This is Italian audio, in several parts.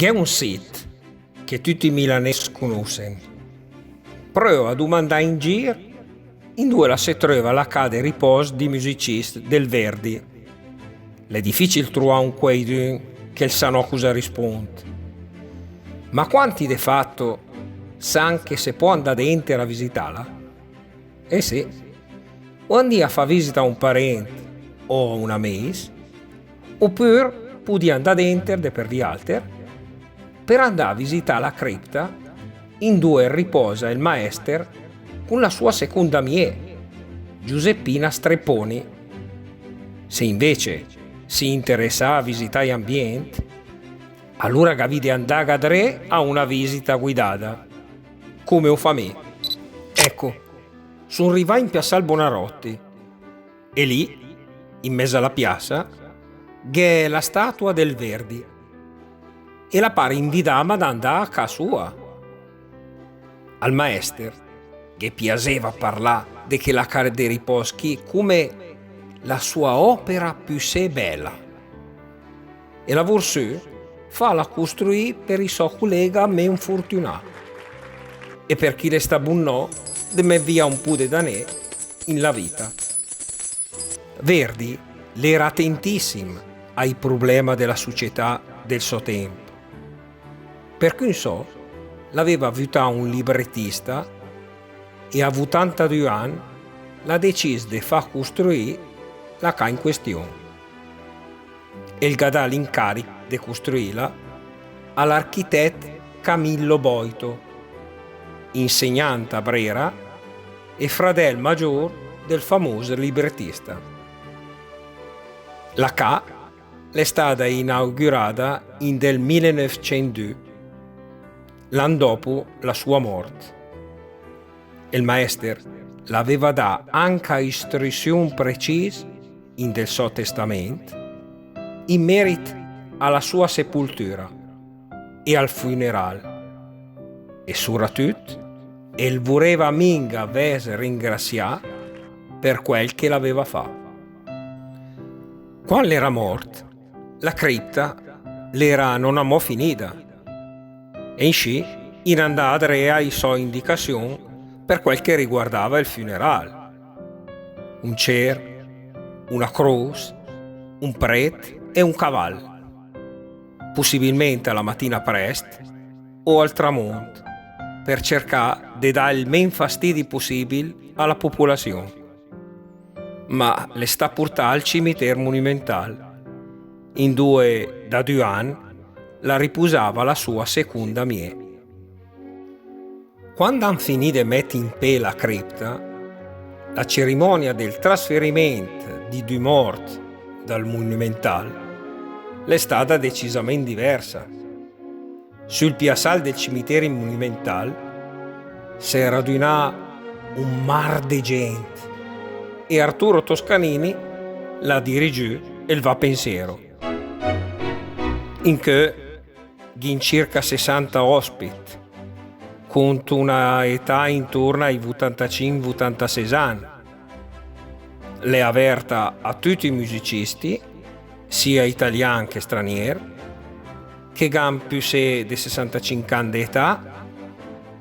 C'è un sito che tutti i milanesi conoscono. Prova a domandare in giro in dove la si trova la casa di riposo di musicisti del Verdi. È difficile trovare un quaidun che sa cosa risponde. Ma quanti di fatto sanno che si può andare dentro a visitarla? Eh sì, o andare a fare visita a un parente o una mese, oppure puoi andare dentro per di alter per andare a visitare la cripta in dove riposa il maestro con la sua seconda mie, Giuseppina Strepponi. Se invece si interessa a visitare l'ambiente, allora gavide andare a dare a una visita guidata, come ho fa me. Ecco, sono arrivato in Piazzale Bonarotti e lì, in mezzo alla piazza, c'è la statua del Verdi e la pare invitava ad andare a casa sua. Al maestro, che piaceva parlare di che la casa dei riposchi come la sua opera più se bella. E la Vorsù fa la costruire per i suoi collega meno infortunati e per chi le sta buono de me via un po' di danè in la vita. Verdi l'era attentissimo ai problemi della società del suo tempo. Perché so, l'aveva avuto un librettista e a 82 anni l'ha deciso di far costruire la casa in questione. E il gadà l'incarico di costruirla all'architetto Camillo Boito, insegnante a Brera e fratello maggiore del famoso librettista. La casa è stata inaugurata nel 1902, l'anno dopo la sua morte. Il maestro l'aveva dato anche istruzioni precise del suo testamento in merito alla sua sepoltura e al funerale. E soprattutto, il voleva minga vese ringraziare per quel che l'aveva fatto. Quando era morto, la cripta l'era non amò finita e in sci in andata ai suoi indicazioni per quel che riguardava il funerale. Un cer, una croce, un prete e un cavallo. Possibilmente alla mattina presto o al tramonto, per cercare di dare il meno fastidio possibile alla popolazione. Ma le sta portata al cimitero monumentale, in dove da 2 anni la riposava la sua seconda mie. Quando han finito di mettere in pe la cripta, la cerimonia del trasferimento di due morti dal monumentale è stata decisamente diversa. Sul piazzale del cimitero monumentale si è radunato un mar di gente e Arturo Toscanini la dirigì e va pensiero. In che in circa 60 ospiti, con una età intorno ai 85-86 anni. L'è aperta a tutti i musicisti, sia italiani che stranieri, che hanno più di 65 anni di età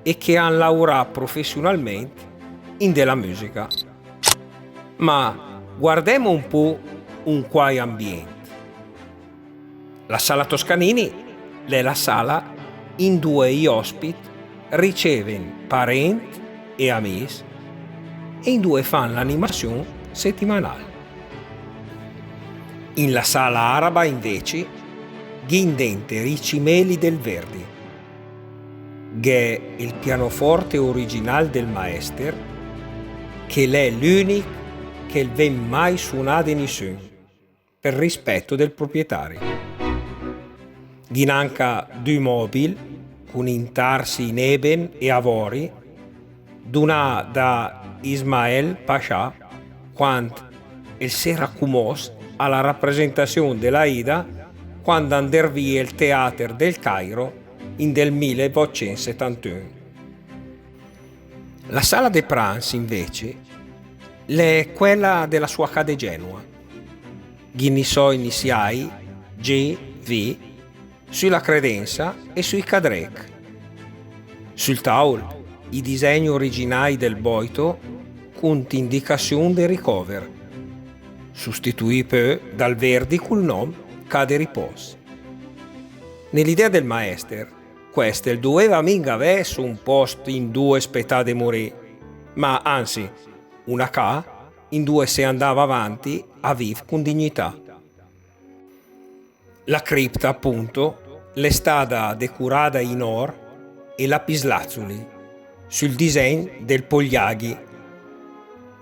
e che hanno lavorato professionalmente in della musica. Ma guardiamo un po' un quai ambiente. La sala Toscanini è la sala in dove gli ospiti ricevono parenti e amici e in dove fanno l'animazione settimanale. In la sala araba invece ghindente i cimeli del Verdi, che è il pianoforte originale del maestro, che è l'unico che ven mai suonato in nessuno, per rispetto del proprietario. Ghinanca 2 mobili con intarsi in eben e avori, d'una da Ismael Pasha, quando il sera cumos alla rappresentazione della Ida quando andò via il teatro del Cairo in del 1871. La sala dei pranzi invece è quella della sua casa di Genova. Gli suoi iniziali G, V sulla credenza e sui cadrec. Sul tavolo i disegni originali del boito con indicazione del ricover, sostituì poi dal Verdi col nome Cade Ripos. Nell'idea del maestro, questo doveva mica avere un posto in due spettate di morire, ma anzi, una ca in due si andava avanti a vivere con dignità. La cripta, appunto, l'è stata decorata in oro e lapislazzuli sul disegno del Pogliaghi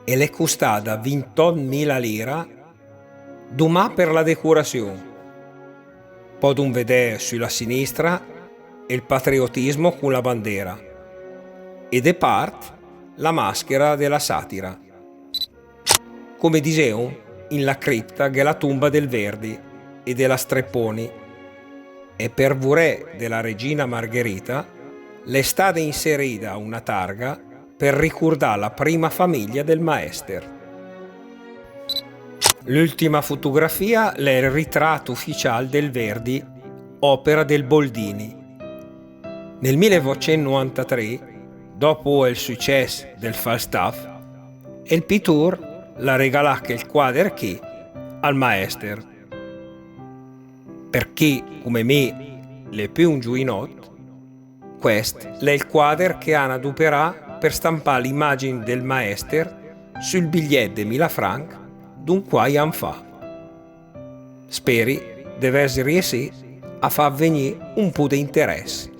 e l'è costata 28.000 lire domà per la decorazione. Podun vedere sulla sinistra il patriottismo con la bandiera e de parte la maschera della satira. Come dicevo, in la cripta che è la tomba del Verdi e della Strepponi e per vorè della regina Margherita l'è stata inserita una targa per ricordare la prima famiglia del maestro. L'ultima fotografia è il ritratto ufficiale del Verdi, opera del Boldini. Nel 1993, dopo il successo del Falstaff, il pittore l'ha regalato il quadro che al maestro. Per chi, come me, le più un giovinotto, questo è il quadro che hanno adoperato per stampare l'immagine del maestro sul biglietto di 1000 francs d'un quai anni fa. Speri di aver riuscito a far venire un po' di interesse.